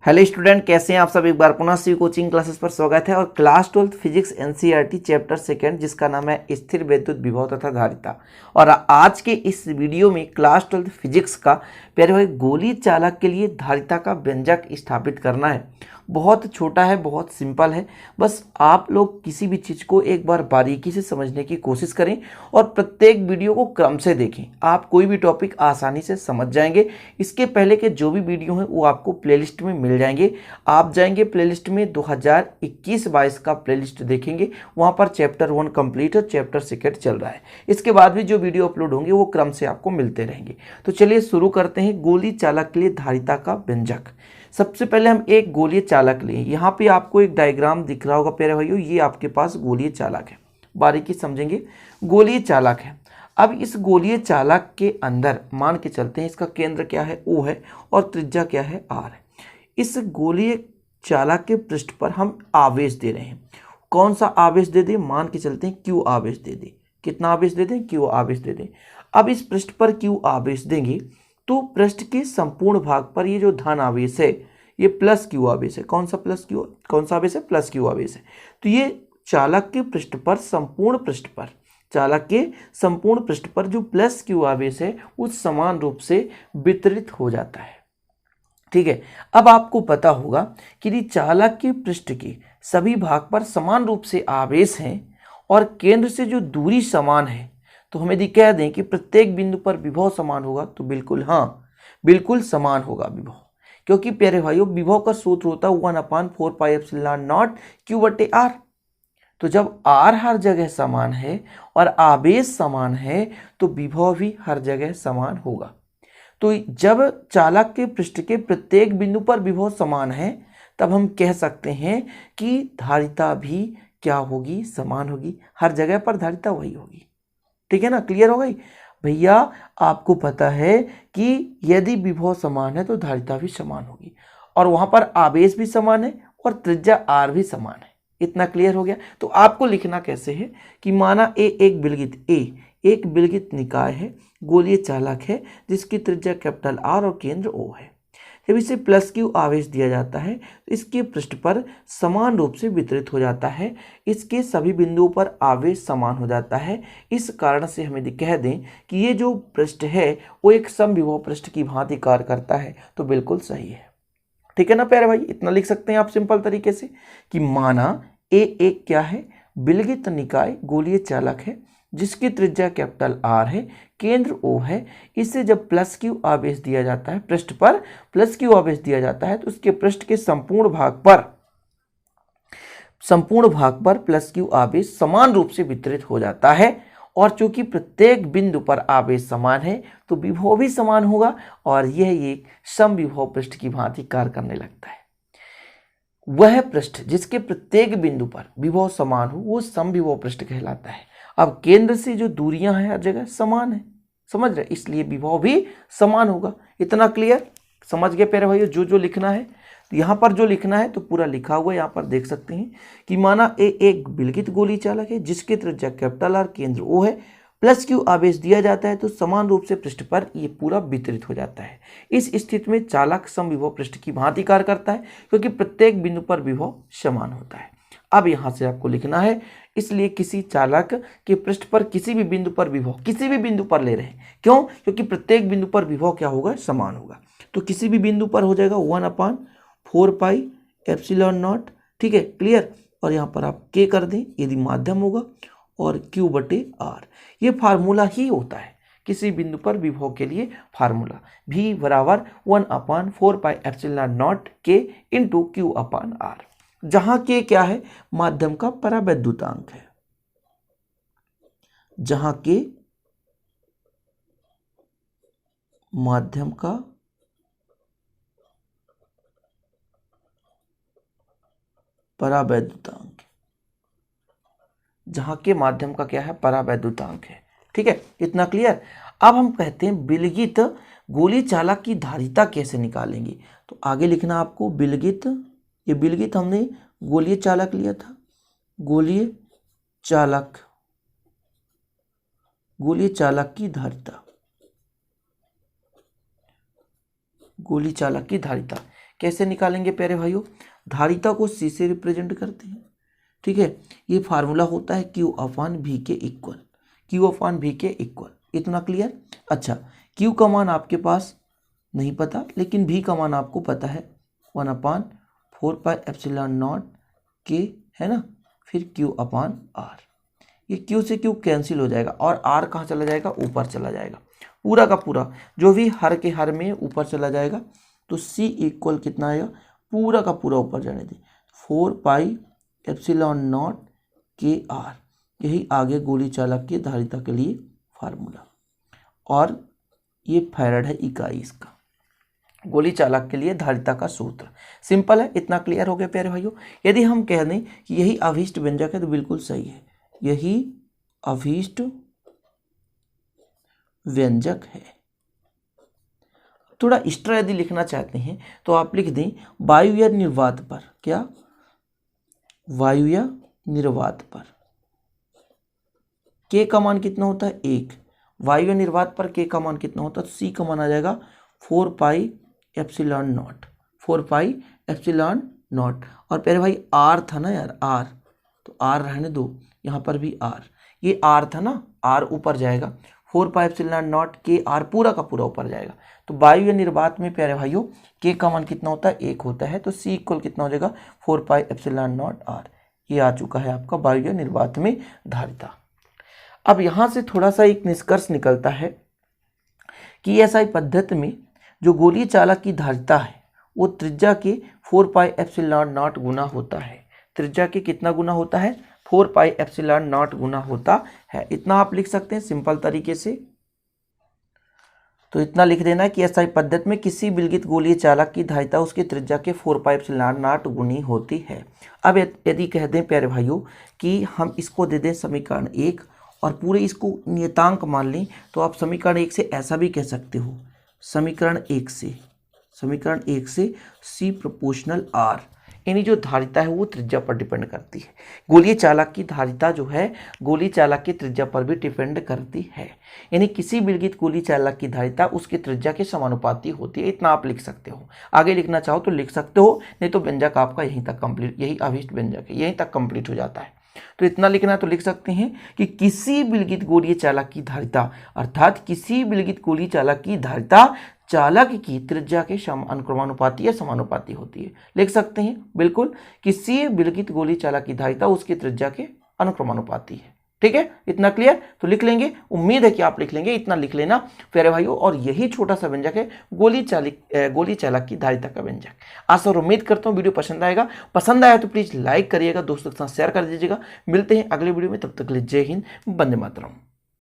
Hello student, कैसे हैं आप सब। एक बार पुनः सी कोचिंग क्लासेस पर स्वागत है। और class 12 physics NCERT chapter second, जिसका नाम है स्थिर वैद्युत विभव तथा धारिता। और आज के इस वीडियो में क्लास 12 फिजिक्स का प्यारे भाई गोली चालक के लिए धारिता का व्यंजक स्थापित करना है। बहुत छोटा है, बहुत सिंपल है। बस आप लोग किसी भी चीज़ को एक बार बारीकी से समझने की कोशिश करें और प्रत्येक वीडियो को क्रम से देखें। आप कोई भी टॉपिक आसानी से समझ जाएंगे। इसके पहले के जो भी वीडियो हैं वो आपको प्लेलिस्ट में मिल जाएंगे। आप जाएंगे प्लेलिस्ट में 2021-22 का प्लेलिस्ट देखेंगे, वहाँ पर चैप्टर 1 कंप्लीट और चैप्टर सेकंड चल रहा है। इसके बाद भी जो वीडियो अपलोड होंगे वो क्रम से आपको मिलते रहेंगे। तो चलिए शुरू करते हैं। गोली चालक के लिए धारिता का व्यंजक। सबसे पहले हम एक गोलीय चालक लें। यहाँ पे आपको एक डायग्राम दिख रहा होगा प्यारे भाइयों, ये आपके पास गोलीय चालक है। बारीकी समझेंगे। गोलीय चालक है। अब इस गोलीय चालक के अंदर मान के चलते हैं इसका केंद्र क्या है, O है, और त्रिज्या क्या है, R है। इस गोलीय चालक के पृष्ठ पर हम आवेश दे रहे हैं। कौन सा आवेश दे दें, मान के चलते हैं Q आवेश दे दें। कितना आवेश दे दें, Q आवेश दे दें। अब इस पृष्ठ पर Q आवेश देंगे तो पृष्ठ के संपूर्ण भाग पर ये जो धन आवेश है ये प्लस Q आवेश है। कौन सा प्लस Q, कौन सा आवेश है, प्लस Q आवेश है। तो ये चालक के पृष्ठ पर, संपूर्ण पृष्ठ पर, चालक के संपूर्ण पृष्ठ पर जो प्लस Q आवेश है वो समान रूप से वितरित हो जाता है। ठीक है। अब आपको पता होगा कि यदि चालक के पृष्ठ के सभी भाग पर समान रूप से आवेश हैं और केंद्र से जो दूरी समान है, तो हम यदि कह दें कि प्रत्येक बिंदु पर विभव समान होगा, तो बिल्कुल हाँ, बिल्कुल समान होगा विभव। क्योंकि प्यारे भाइयों विभव का सूत्र होता है 1/4πε0 Q/R। तो जब R हर जगह समान है और आवेश समान है तो विभव भी हर जगह समान होगा। तो जब चालक के पृष्ठ के प्रत्येक बिंदु पर विभव समान है तब हम कह सकते हैं कि धारिता भी क्या होगी, समान होगी। हर जगह पर धारिता वही होगी। ठीक है ना, क्लियर हो गई भैया। आपको पता है कि यदि विभव समान है तो धारिता भी समान होगी, और वहां पर आवेश भी समान है और त्रिज्या R भी समान है। इतना क्लियर हो गया। तो आपको लिखना कैसे है कि माना एक बिलगित निकाय है, गोलीय चालक है, जिसकी त्रिज्या कैपिटल R और केंद्र O है। जब इसे प्लस Q आवेश दिया जाता है तो इसके पृष्ठ पर समान रूप से वितरित हो जाता है। इसके सभी बिंदुओं पर आवेश समान हो जाता है। इस कारण से हम यदि कह दें कि ये जो पृष्ठ है वो एक समविभव पृष्ठ की भांति कार्य करता है, तो बिल्कुल सही है। ठीक है ना प्यारे भाई, इतना लिख सकते हैं आप सिंपल तरीके से कि माना एक क्या है, बिलगित निकाय गोलीय चालक है, जिसकी त्रिज्या कैपिटल R है, केंद्र O है। इससे जब प्लस Q आवेश दिया जाता है, पृष्ठ पर प्लस Q आवेश दिया जाता है, तो उसके पृष्ठ के संपूर्ण भाग पर प्लस Q आवेश समान रूप से वितरित हो जाता है। और चूंकि प्रत्येक बिंदु पर आवेश समान है तो विभव भी समान होगा, और यह एक समविभव पृष्ठ की भांति कार्य करने लगता है। वह पृष्ठ जिसके प्रत्येक बिंदु पर विभव समान हो वो समविभव पृष्ठ कहलाता है। अब केंद्र से जो दूरियां हैं हर जगह समान है, समझ रहे, इसलिए विभव भी समान होगा। इतना क्लियर, समझ गए प्यारे भाइयों। जो जो लिखना है, तो यहाँ पर जो लिखना है तो पूरा लिखा हुआ है। यहाँ पर देख सकते हैं कि माना एक बिलगित गोली चालक है, जिसकी त्रिज्या कैपिटल R, केंद्र O है, प्लस Q आवेश दिया जाता है तो समान रूप से पृष्ठ पर ये पूरा वितरित हो जाता है। इस स्थिति में चालक समविभव पृष्ठ की भांति कार्य करता है, क्योंकि प्रत्येक बिंदु पर विभव समान होता है। अब यहाँ से आपको लिखना है, इसलिए किसी चालक के पृष्ठ पर किसी भी बिंदु पर विभव, किसी भी बिंदु पर ले रहे हैं, क्यों, क्योंकि प्रत्येक बिंदु पर विभव क्या होगा, समान होगा। तो किसी भी बिंदु पर हो जाएगा 1/4πε0। ठीक है, क्लियर। और यहाँ पर आप K कर दें यदि माध्यम होगा, और Q/R। ये फार्मूला ही होता है किसी बिंदु पर विभव के लिए। फार्मूला V बराबर 1/4πε0 K इंटू Q/R, जहां K क्या है, माध्यम का परावैद्युतांक है। जहां K माध्यम का परावैद्युतांक, जहां के माध्यम का क्या है, परावैद्युतांक है। ठीक है, इतना क्लियर। अब हम कहते हैं बिलगित गोली चालक की धारिता कैसे निकालेंगे। तो आगे लिखना आपको बिलगित, ये बिलगित हमने गोलीय चालक लिया था, गोलीय चालक की धारिता, गोली चालक की धारिता कैसे निकालेंगे प्यारे भाइयों, धारिता को C से रिप्रेजेंट करते हैं। ठीक है, ये फार्मूला होता है Q अपॉन V के इक्वल, Q अपॉन V के इक्वल। इतना क्लियर। अच्छा, Q का मान आपके पास नहीं पता, लेकिन V का मान आपको पता है 1/4πε0 K, है ना, फिर Q अपॉन R। ये Q से Q कैंसिल हो जाएगा और R कहाँ चला जाएगा, ऊपर चला जाएगा। पूरा का पूरा जो भी हर के हर में ऊपर चला जाएगा, तो C इक्वल कितना आएगा, पूरा का पूरा ऊपर जाने दें, 4πε0 KR। यही आगे गोली चालक की धारिता के लिए फार्मूला, और ये फैराड है इकाई इसका, गोली चालक के लिए धारिता का सूत्र। सिंपल है, इतना क्लियर हो गया प्यारे भाइयों। यदि हम कह दें कि यही अभीष्ट व्यंजक है तो बिल्कुल सही है, यही अभीष्ट व्यंजक है। थोड़ा एक्स्ट्रा यदि लिखना चाहते हैं तो आप लिख दें वायु या निर्वात पर, क्या, वायु या निर्वात पर K का मान कितना होता है, 1। वायु या निर्वात पर K का मान कितना होता है, तो C का मान आ जाएगा 4πε0, 4πε0। और प्यारे भाई R था ना यार, R, तो R रहने दो, यहाँ पर भी R, ये R था ना, R ऊपर जाएगा, 4πε0 KR पूरा का पूरा ऊपर जाएगा। तो वायु या निर्वात में प्यारे भाइयों K का मान कितना होता है, 1 होता है, तो C इक्वल कितना हो जाएगा, 4πε0R। ये आ चुका है आपका वायु या निर्वात में धारिता। अब यहाँ से थोड़ा सा एक निष्कर्ष निकलता है कि SI पद्धति में जो गोलीय चालक की धारिता है वो त्रिज्या के 4πε0 गुना होता है। त्रिज्या के कितना गुना होता है, 4πε0 गुना होता है। इतना आप लिख सकते हैं सिंपल तरीके से। तो इतना लिख देना है कि SI पद्धति में किसी विलगित गोलीय चालक की धारिता उसके त्रिज्या के 4πε0 गुनी होती है। अब यदि कह दें प्यारे भाइयों कि हम इसको दे दें समीकरण 1 और पूरे इसको नियतांक मान लें, तो आप समीकरण 1 से ऐसा भी कह सकते हो, समीकरण 1 से C प्रोपोर्शनल R, यानी जो धारिता है वो त्रिज्या पर डिपेंड करती है। गोलीय चालक की धारिता जो है गोलीय चालक की त्रिज्या पर भी डिपेंड करती है, यानी किसी विलगित गोलीय चालक की धारिता उसकी त्रिज्या के समानुपाती होती है। इतना आप लिख सकते हो, आगे लिखना चाहो तो लिख सकते हो, नहीं तो व्यंजक आपका यहीं तक कंप्लीट, यही अभीष्ट व्यंजक है, यहीं तक कंप्लीट हो जाता है। तो इतना लिखना तो लिख सकते हैं कि किसी विलगित गोलीय चालक की धारिता, अर्थात किसी विलगित गोलीय चालक की धारिता चालक की त्रिज्या के अनुक्रमानुपाती या समानुपाती होती है। लिख सकते हैं बिल्कुल, किसी विलगित गोलीय चालक की धारिता उसकी त्रिज्या के अनुक्रमानुपाती है। ठीक है, इतना क्लियर, तो लिख लेंगे, उम्मीद है कि आप लिख लेंगे। इतना लिख लेना प्यारे भाइयों, और यही छोटा सा व्यंजक है गोलीय चालक की धारिता का व्यंजक। आशा और उम्मीद करता हूँ वीडियो पसंद आएगा। पसंद आया तो प्लीज लाइक करिएगा, दोस्तों के साथ शेयर कर दीजिएगा। मिलते हैं अगले वीडियो में, तब तक के लिए जय हिंद, वंदे मातरम।